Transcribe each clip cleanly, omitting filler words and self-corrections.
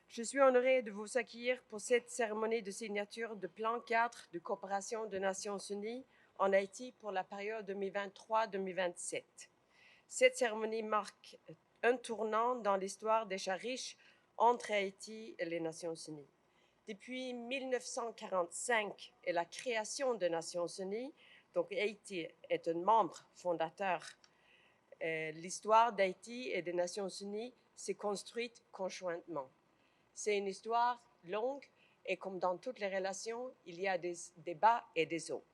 Je suis honorée de vous accueillir pour cette cérémonie de signature de plan 4 de coopération des Nations Unies en Haïti pour la période 2023-2027. Cette cérémonie marque un tournant dans l'histoire déjà riche entre Haïti et les Nations Unies. Depuis 1945 et la création des Nations Unies, donc Haïti est un membre fondateur. L'histoire d'Haïti et des Nations Unies s'est construite conjointement. C'est une histoire longue et comme dans toutes les relations, il y a des bas et des hauts.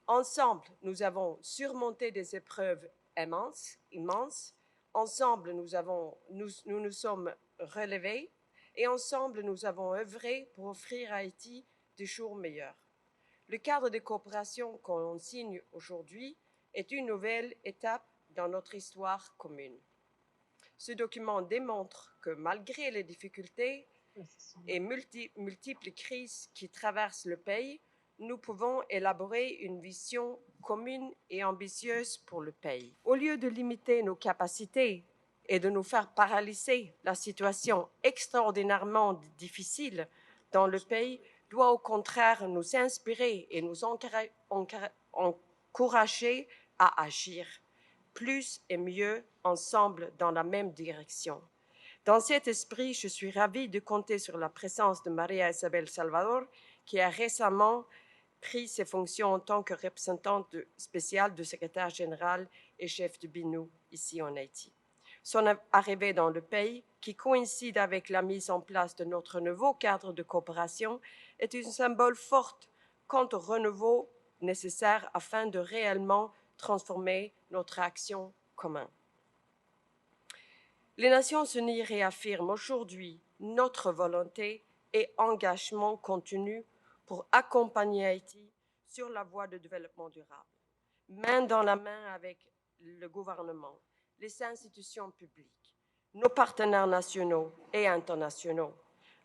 Ensemble, nous avons surmonté des épreuves immenses. Ensemble, nous sommes relevés et ensemble, nous avons œuvré pour offrir à Haïti des jours meilleurs. Le cadre de coopération qu'on signe aujourd'hui est une nouvelle étape dans notre histoire commune. Ce document démontre que malgré les difficultés et multiples crises qui traversent le pays, nous pouvons élaborer une vision commune et ambitieuse pour le pays. Au lieu de limiter nos capacités et de nous faire paralyser, la situation extraordinairement difficile dans le pays doit au contraire nous inspirer et nous encourager à agir plus et mieux ensemble dans la même direction. Dans cet esprit, je suis ravie de compter sur la présence de Maria Isabel Salvador, qui a récemment pris ses fonctions en tant que représentante spéciale du secrétaire général et chef de BINU ici en Haïti. Son arrivée dans le pays, qui coïncide avec la mise en place de notre nouveau cadre de coopération, est un symbole fort quant au renouveau nécessaire afin de réellement transformer notre action commune. Les Nations Unies réaffirment aujourd'hui notre volonté et engagement continu pour accompagner Haïti sur la voie de développement durable, main dans la main avec le gouvernement, les institutions publiques, nos partenaires nationaux et internationaux,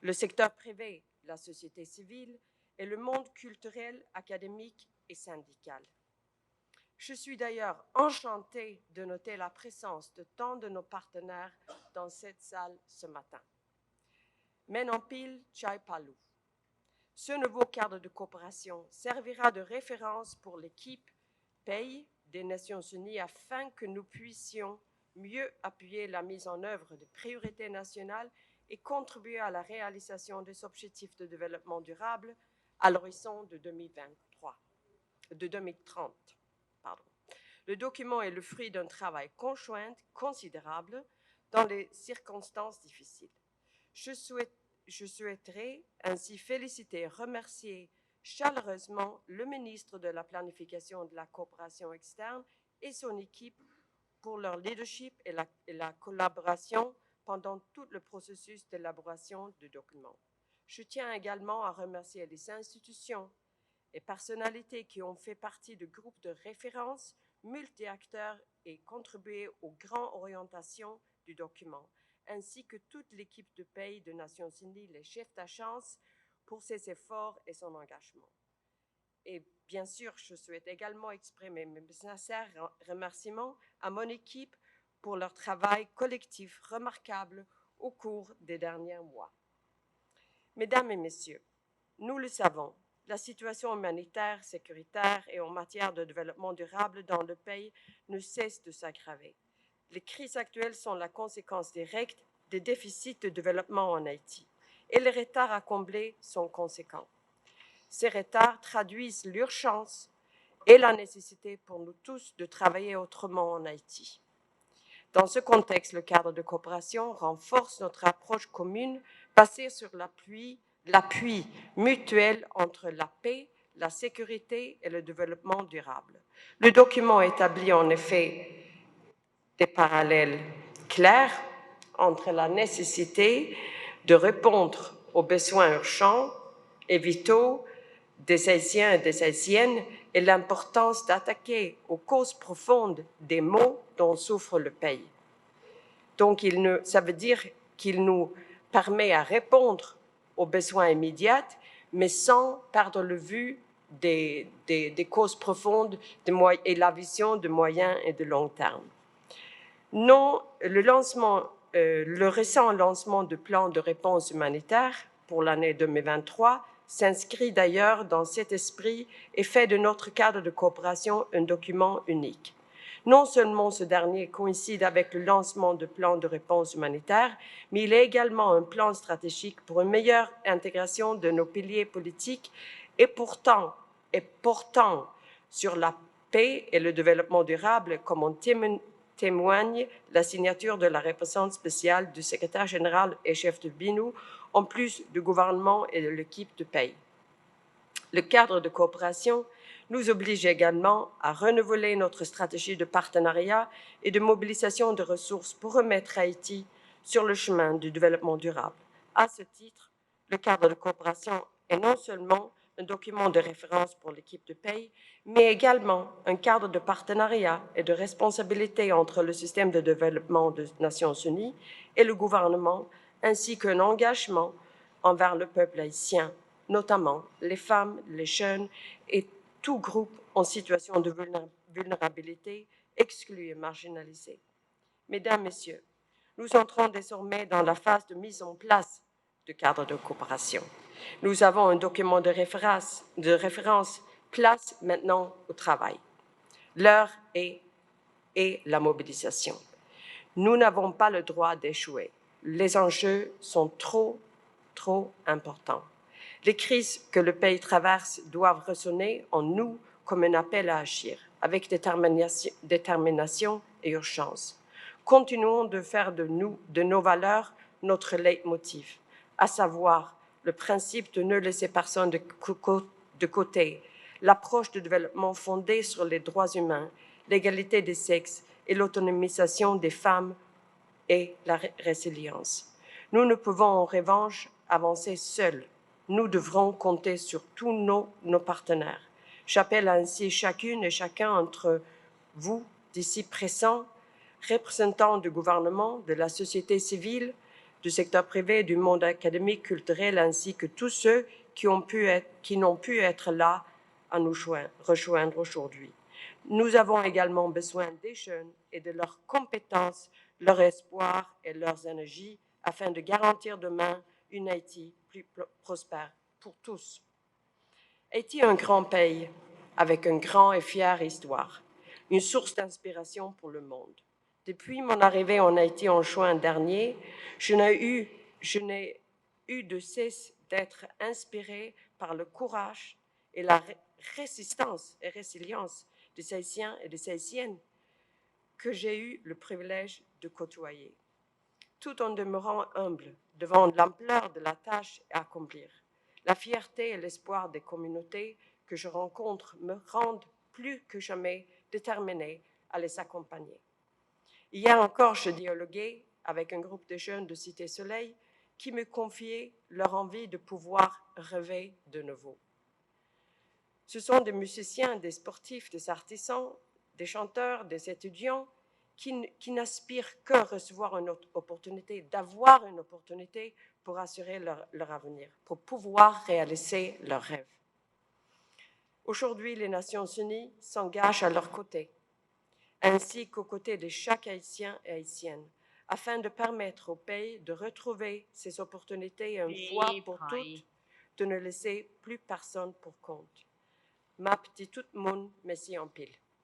le secteur privé, la société civile et le monde culturel, académique et syndical. Je suis d'ailleurs enchantée de noter la présence de tant de nos partenaires dans cette salle ce matin. Menampil Chai-Palou. Ce nouveau cadre de coopération servira de référence pour l'équipe pays des Nations Unies afin que nous puissions mieux appuyer la mise en œuvre des priorités nationales et contribuer à la réalisation des objectifs de développement durable à l'horizon de 2030. Le document est le fruit d'un travail conjoint considérable dans les circonstances difficiles. Je souhaiterais ainsi féliciter et remercier chaleureusement le ministre de la Planification et de la Coopération externe et son équipe pour leur leadership et la collaboration pendant tout le processus d'élaboration du document. Je tiens également à remercier les institutions et personnalités qui ont fait partie de groupes de référence multi-acteurs et contribué aux grandes orientations du document, ainsi que toute l'équipe de pays des Nations Unies, les chefs d'agence, pour ses efforts et son engagement. Et bien sûr, je souhaite également exprimer mes sincères remerciements à mon équipe pour leur travail collectif remarquable au cours des derniers mois. Mesdames et messieurs, nous le savons, la situation humanitaire, sécuritaire et en matière de développement durable dans le pays ne cesse de s'aggraver. Les crises actuelles sont la conséquence directe des déficits de développement en Haïti et les retards à combler sont conséquents. Ces retards traduisent l'urgence et la nécessité pour nous tous de travailler autrement en Haïti. Dans ce contexte, le cadre de coopération renforce notre approche commune basée sur l'appui mutuel entre la paix, la sécurité et le développement durable. Le document établit en effet des parallèles clairs entre la nécessité de répondre aux besoins urgents et vitaux des Haïtiens et des Haïtiennes et l'importance d'attaquer aux causes profondes des maux dont souffre le pays. Donc, ça veut dire qu'il nous permet à répondre aux besoins immédiats, mais sans perdre de vue des causes profondes et la vision de moyen et de long terme. Non, le lancement le récent lancement du plan de réponse humanitaire pour l'année 2023 s'inscrit d'ailleurs dans cet esprit et fait de notre cadre de coopération un document unique. Non seulement ce dernier coïncide avec le lancement du plan de réponse humanitaire, mais il est également un plan stratégique pour une meilleure intégration de nos piliers politiques et portant sur la paix et le développement durable, comme en témoigne la signature de la représentante spéciale du secrétaire général et chef de BINU, en plus du gouvernement et de l'équipe de paix. Le cadre de coopération nous oblige également à renouveler notre stratégie de partenariat et de mobilisation de ressources pour remettre Haïti sur le chemin du développement durable. À ce titre, le cadre de coopération est non seulement un document de référence pour l'équipe de paix, mais également un cadre de partenariat et de responsabilité entre le système de développement des Nations Unies et le gouvernement, ainsi qu'un engagement envers le peuple haïtien, notamment les femmes, les jeunes et tout groupe en situation de vulnérabilité, exclu et marginalisé. Mesdames, Messieurs, nous entrons désormais dans la phase de mise en place du cadre de coopération. Nous avons un document de référence, place maintenant au travail. L'heure est la mobilisation. Nous n'avons pas le droit d'échouer. Les enjeux sont trop importants. Les crises que le pays traverse doivent résonner en nous comme un appel à agir, avec détermination et urgence. Continuons de faire de nos valeurs notre leitmotiv, à savoir le principe de ne laisser personne de côté, l'approche de développement fondée sur les droits humains, l'égalité des sexes et l'autonomisation des femmes et la résilience. Nous ne pouvons en revanche avancer seuls. Nous devrons compter sur tous nos partenaires. J'appelle ainsi chacune et chacun entre vous, d'ici présents, représentants du gouvernement, de la société civile, du secteur privé, du monde académique, culturel, ainsi que tous ceux qui n'ont pu être là à nous rejoindre aujourd'hui. Nous avons également besoin des jeunes et de leurs compétences, leur espoir et leurs énergies afin de garantir demain une Haïti plus prospère pour tous. Haïti est un grand pays avec une grande et fière histoire, une source d'inspiration pour le monde. Depuis mon arrivée en Haïti en juin dernier, je n'ai eu de cesse d'être inspirée par le courage et la résistance et résilience des Haïtiens et des Haïtiennes que j'ai eu le privilège de côtoyer, tout en demeurant humble devant l'ampleur de la tâche à accomplir. La fierté et l'espoir des communautés que je rencontre me rendent plus que jamais déterminée à les accompagner. Hier encore, je dialoguais avec un groupe de jeunes de Cité Soleil qui me confiaient leur envie de pouvoir rêver de nouveau. Ce sont des musiciens, des sportifs, des artisans, des chanteurs, des étudiants qui n'aspirent qu'à recevoir une opportunité, d'avoir une opportunité pour assurer leur avenir, pour pouvoir réaliser leurs rêves. Aujourd'hui, les Nations Unies s'engagent à leur côté, ainsi qu'aux côtés de chaque Haïtien et Haïtienne, afin de permettre au pays de retrouver ses opportunités une fois pour toutes, de ne laisser plus personne pour compte. Ma petite tout le monde, merci en pile.